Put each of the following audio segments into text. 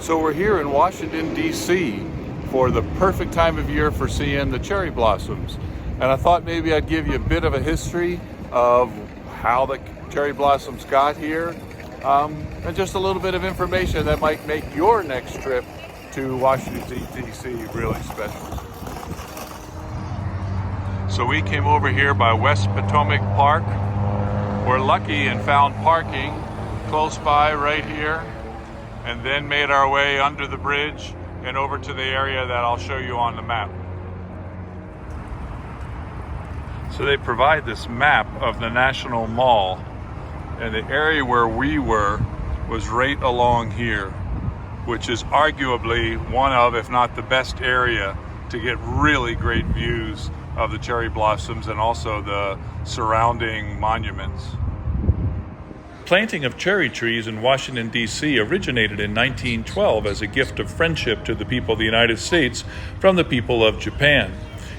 So we're here in Washington, D.C. for the perfect time of year for seeing the cherry blossoms. And I thought maybe I'd give you a bit of a history of how the cherry blossoms got here, and just a little bit of information that might make your next trip to Washington, D.C. really special. So we came over here by West Potomac Park. We're lucky and found parking close by right here, and then made our way under the bridge and over to the area that I'll show you on the map. So they provide this map of the National Mall, and the area where we were was right along here, which is arguably one of, if not the best area to get really great views of the cherry blossoms and also the surrounding monuments. Planting of cherry trees in Washington, D.C. originated in 1912 as a gift of friendship to the people of the United States from the people of Japan.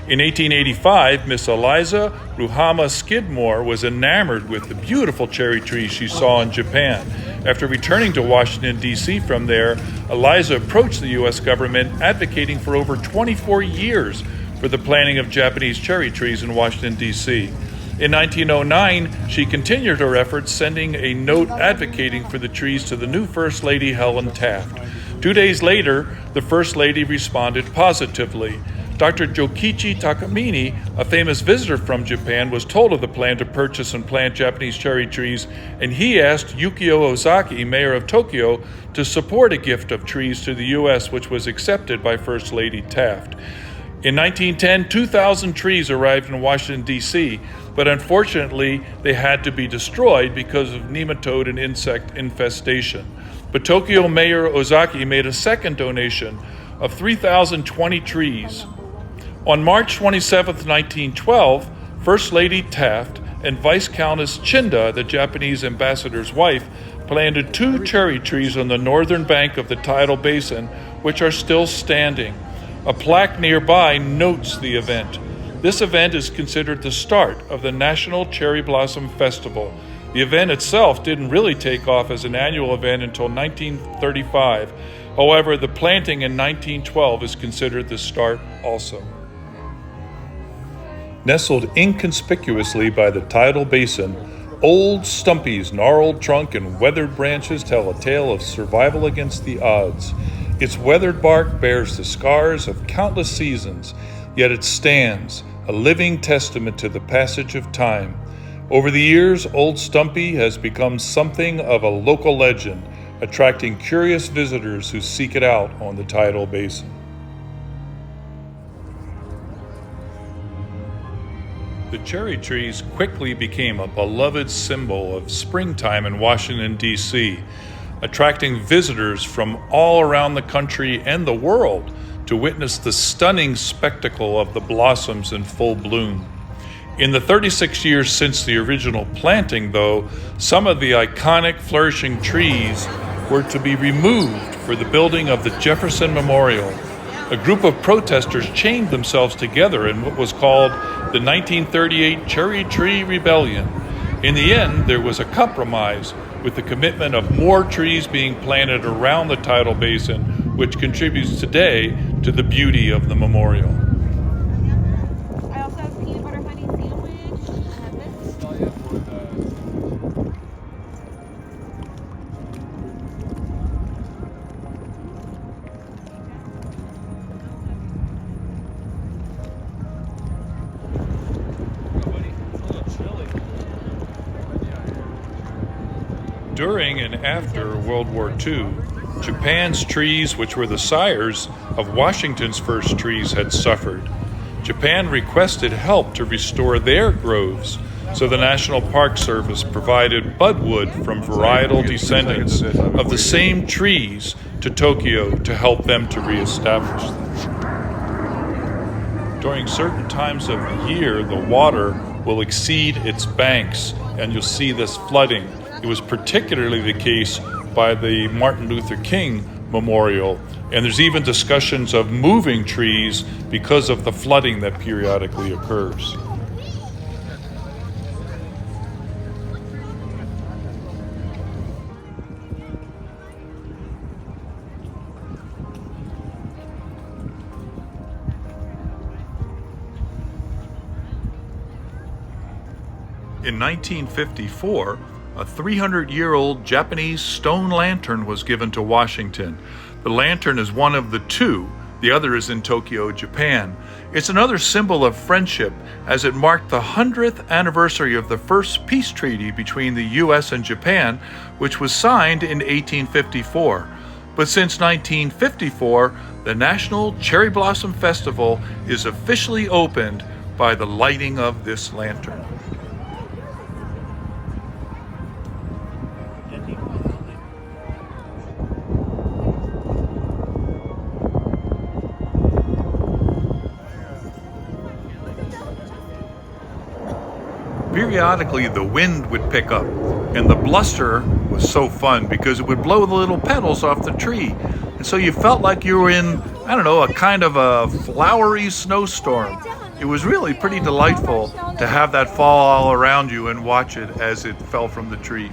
In 1885, Miss Eliza Ruhama Skidmore was enamored with the beautiful cherry trees she saw in Japan. After returning to Washington, D.C. from there, Eliza approached the U.S. government advocating for over 24 years for the planting of Japanese cherry trees in Washington, D.C. In 1909, she continued her efforts, sending a note advocating for the trees to the new First Lady, Helen Taft. 2 days later, the First Lady responded positively. Dr. Jokichi Takamine, a famous visitor from Japan, was told of the plan to purchase and plant Japanese cherry trees, and he asked Yukio Ozaki, mayor of Tokyo, to support a gift of trees to the U.S., which was accepted by First Lady Taft. In 1910, 2,000 trees arrived in Washington, D.C., but unfortunately, they had to be destroyed because of nematode and insect infestation. But Tokyo Mayor Ozaki made a second donation of 3,020 trees. On March 27, 1912, First Lady Taft and Vice Countess Chinda, the Japanese ambassador's wife, planted 2 cherry trees on the northern bank of the Tidal Basin, which are still standing. A plaque nearby notes the event. This event is considered the start of the National Cherry Blossom Festival. The event itself didn't really take off as an annual event until 1935. However, the planting in 1912 is considered the start also. Nestled inconspicuously by the tidal basin, old Stumpy's gnarled trunk and weathered branches tell a tale of survival against the odds. Its weathered bark bears the scars of countless seasons, yet it stands, a living testament to the passage of time. Over the years, Old Stumpy has become something of a local legend, attracting curious visitors who seek it out on the tidal basin. The cherry trees quickly became a beloved symbol of springtime in Washington, D.C., attracting visitors from all around the country and the world to witness the stunning spectacle of the blossoms in full bloom. In the 36 years since the original planting, though, some of the iconic flourishing trees were to be removed for the building of the Jefferson Memorial. A group of protesters chained themselves together in what was called the 1938 Cherry Tree Rebellion. In the end, there was a compromise with the commitment of more trees being planted around the tidal basin, which contributes today to the beauty of the memorial. I also have peanut butter honey sandwich. I have this. During and after World War II, Japan's trees, which were the sires of Washington's first trees, had suffered. Japan requested help to restore their groves, so the National Park Service provided budwood from varietal descendants of the same trees to Tokyo to help them to reestablish them. During certain times of the year, the water will exceed its banks, and you'll see this flooding. It was particularly the case by the Martin Luther King Memorial, and there's even discussions of moving trees because of the flooding that periodically occurs. In 1954, a 300-year-old Japanese stone lantern was given to Washington. The lantern is one of the two. The other is in Tokyo, Japan. It's another symbol of friendship as it marked the 100th anniversary of the first peace treaty between the U.S. and Japan, which was signed in 1854. But since 1954, the National Cherry Blossom Festival is officially opened by the lighting of this lantern. Periodically, the wind would pick up, and the bluster was so fun because it would blow the little petals off the tree. And so you felt like you were in, I don't know, a kind of a flowery snowstorm. It was really pretty delightful to have that fall all around you and watch it as it fell from the trees.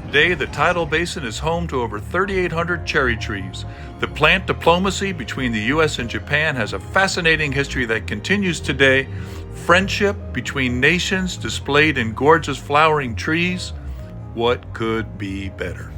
Today, the Tidal Basin is home to over 3,800 cherry trees. The plant diplomacy between the U.S. and Japan has a fascinating history that continues today. Friendship between nations displayed in gorgeous flowering trees. What could be better?